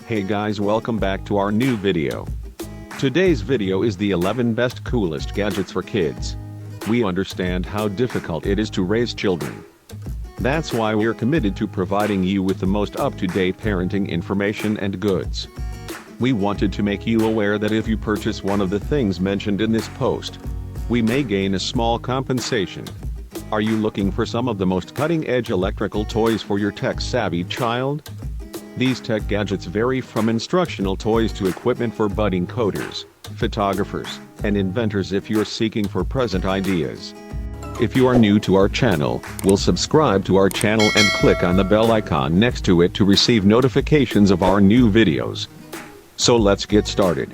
Hey guys, welcome back to our new video. Today's video is the 11 best coolest gadgets for kids. We understand how difficult it is to raise children. That's why we're committed to providing you with the most up-to-date parenting information and goods. We wanted to make you aware that if you purchase one of the things mentioned in this post, we may gain a small compensation. Are you looking for some of the most cutting-edge electrical toys for your tech-savvy child? These tech gadgets vary from instructional toys to equipment for budding coders, photographers, and inventors if you're seeking for present ideas. If you are new to our channel, we'll subscribe to our channel and click on the bell icon next to it to receive notifications of our new videos. So let's get started.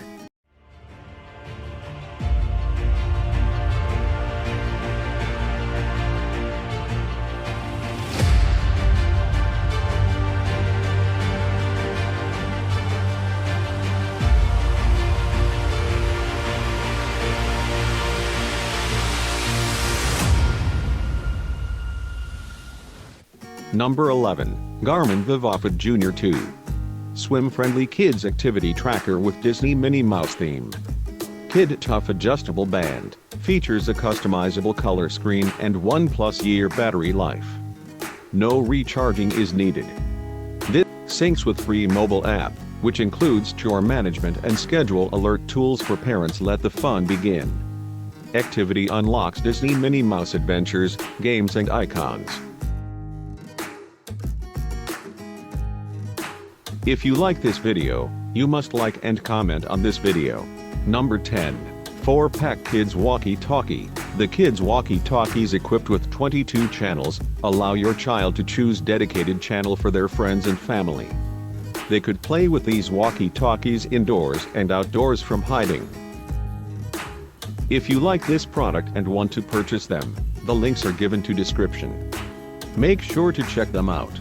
Number 11, Garmin Vivopod Junior 2. Swim-friendly kids activity tracker with Disney Minnie Mouse theme. Kid Tough adjustable band, features a customizable color screen and 1+ year battery life. No recharging is needed. This syncs with free mobile app, which includes chore management and schedule alert tools for parents. Let the fun begin. Activity unlocks Disney Minnie Mouse adventures, games and icons. If you like this video, you must like and comment on this video. Number 10. 4-pack Kids Walkie-Talkie. The Kids Walkie-Talkies equipped with 22 channels, allow your child to choose dedicated channel for their friends and family. They could play with these walkie-talkies indoors and outdoors from hiding. If you like this product and want to purchase them, the links are given to description. Make sure to check them out.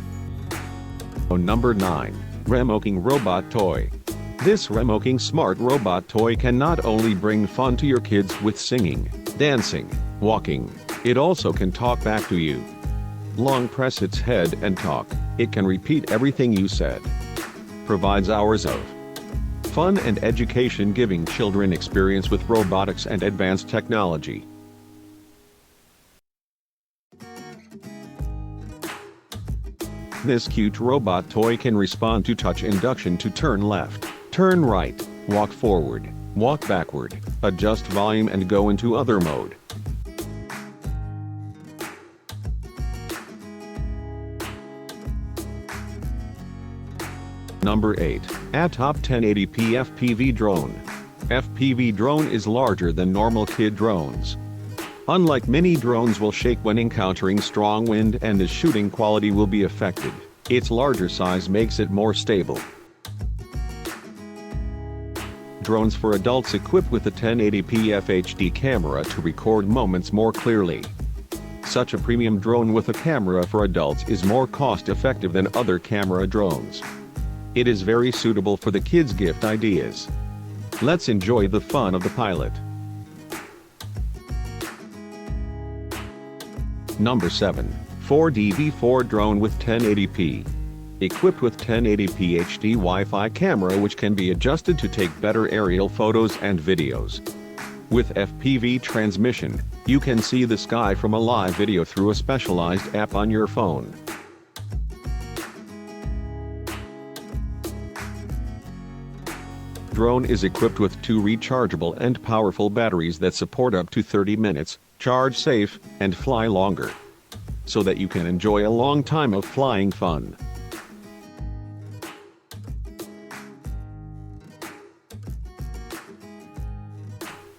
Number 9. Remoking Robot Toy. This remoking smart robot toy can not only bring fun to your kids with singing, dancing, walking, it also can talk back to you. Long press its head and talk, it can repeat everything you said. Provides hours of fun and education, giving children experience with robotics and advanced technology. This cute robot toy can respond to touch induction to turn left, turn right, walk forward, walk backward, adjust volume and go into other mode. Number 8. Atop 1080p FPV Drone. FPV drone is larger than normal kid drones. Unlike mini drones will shake when encountering strong wind and the shooting quality will be affected, its larger size makes it more stable. Drones for adults equipped with a 1080p FHD camera to record moments more clearly. Such a premium drone with a camera for adults is more cost-effective than other camera drones. It is very suitable for the kids' gift ideas. Let's enjoy the fun of the pilot. Number 7. 4DV4 Drone with 1080p. Equipped with 1080p HD Wi-Fi camera which can be adjusted to take better aerial photos and videos. With FPV transmission, you can see the sky from a live video through a specialized app on your phone. Drone is equipped with 2 rechargeable and powerful batteries that support up to 30 minutes, charge safe, and fly longer. So that you can enjoy a long time of flying fun.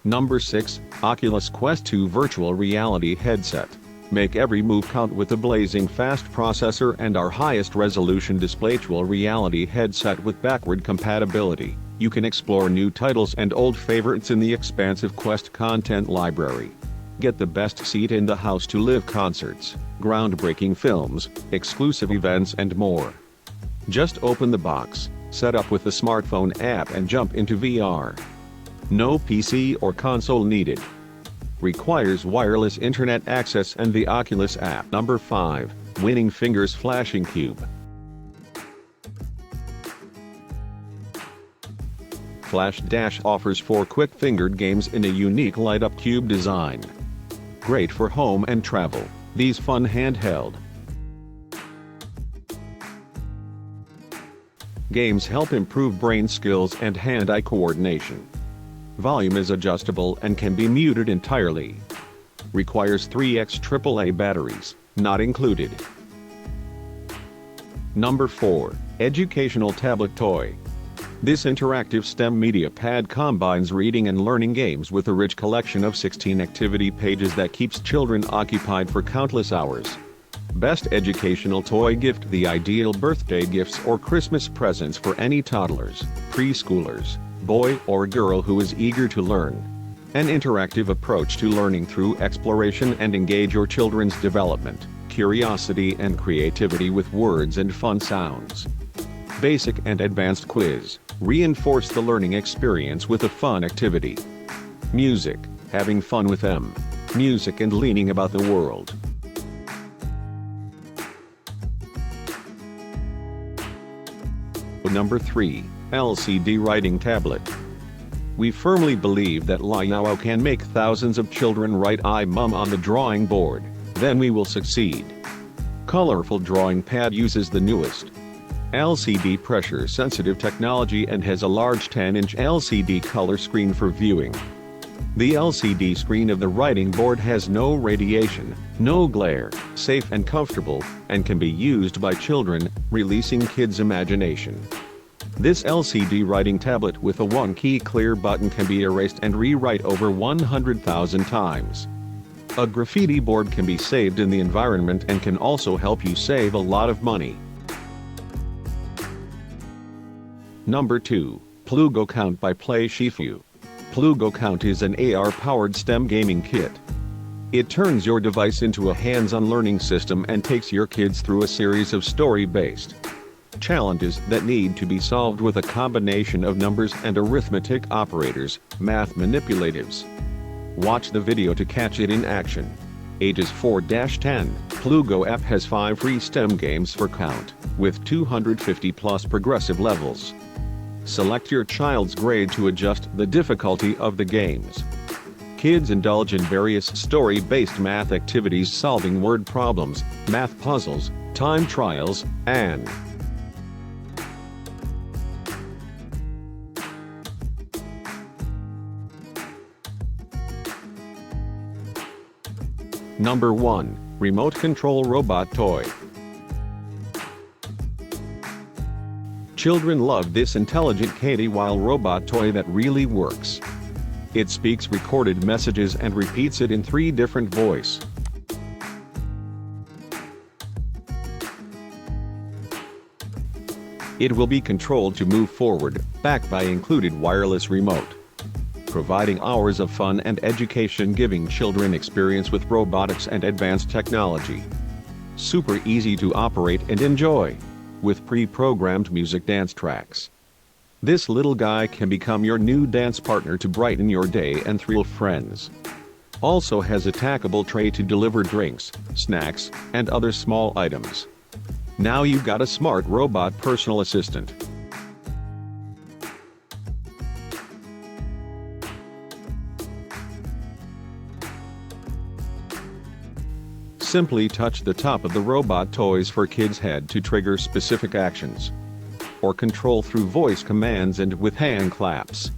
Number 6. Oculus Quest 2 Virtual Reality Headset. Make every move count with a blazing fast processor and our highest resolution display. Virtual reality headset with backward compatibility. You can explore new titles and old favorites in the expansive Quest content library. Get the best seat in the house to live concerts, groundbreaking films, exclusive events and more. Just open the box, set up with the smartphone app and jump into VR. No PC or console needed. Requires wireless internet access and the Oculus app. Number 5. Winning Fingers Flashing Cube. Flash Dash offers 4 quick-fingered games in a unique light-up cube design. Great for home and travel, these fun handheld games help improve brain skills and hand-eye coordination. Volume is adjustable and can be muted entirely. Requires 3x AAA batteries, not included. Number 4. Educational Tablet Toy. This interactive STEM media pad combines reading and learning games with a rich collection of 16 activity pages that keeps children occupied for countless hours. Best educational toy gift: the ideal birthday gifts or Christmas presents for any toddlers, preschoolers, boy or girl who is eager to learn. An interactive approach to learning through exploration and engage your children's development, curiosity and creativity with words and fun sounds. Basic and advanced quiz. Reinforce the learning experience with a fun activity. Music. Having fun with them. Music and learning about the world. Number 3. LCD Writing Tablet. We firmly believe that Lionel can make thousands of children write "I mum" on the drawing board, then we will succeed. Colorful drawing pad uses the newest LCD pressure-sensitive technology and has a large 10-inch LCD color screen for viewing. The LCD screen of the writing board has no radiation, no glare, safe and comfortable, and can be used by children, releasing kids' imagination. This LCD writing tablet with a one-key clear button can be erased and rewrite over 100,000 times. A graffiti board can be saved in the environment and can also help you save a lot of money. Number 2. Plugo Count by Play Shifu. Plugo Count is an AR-powered STEM gaming kit. It turns your device into a hands-on learning system and takes your kids through a series of story-based challenges that need to be solved with a combination of numbers and arithmetic operators, math manipulatives. Watch the video to catch it in action. Ages 4-10. Plugo app has 5 free STEM games for Count, with 250+ progressive levels. Select your child's grade to adjust the difficulty of the games. Kids indulge in various story-based math activities, solving word problems, math puzzles, time trials, and Number 1. Remote Control Robot Toy. Children love this intelligent KDY robot toy that really works. It speaks recorded messages and repeats it in 3 different voices. It will be controlled to move forward, backed by included wireless remote. Providing hours of fun and education, giving children experience with robotics and advanced technology. Super easy to operate and enjoy, with pre-programmed music dance tracks. This little guy can become your new dance partner to brighten your day and thrill friends. Also has a tackable tray to deliver drinks, snacks, and other small items. Now you've got a smart robot personal assistant. Simply touch the top of the robot toy's for kids' head to trigger specific actions, or control through voice commands and with hand claps.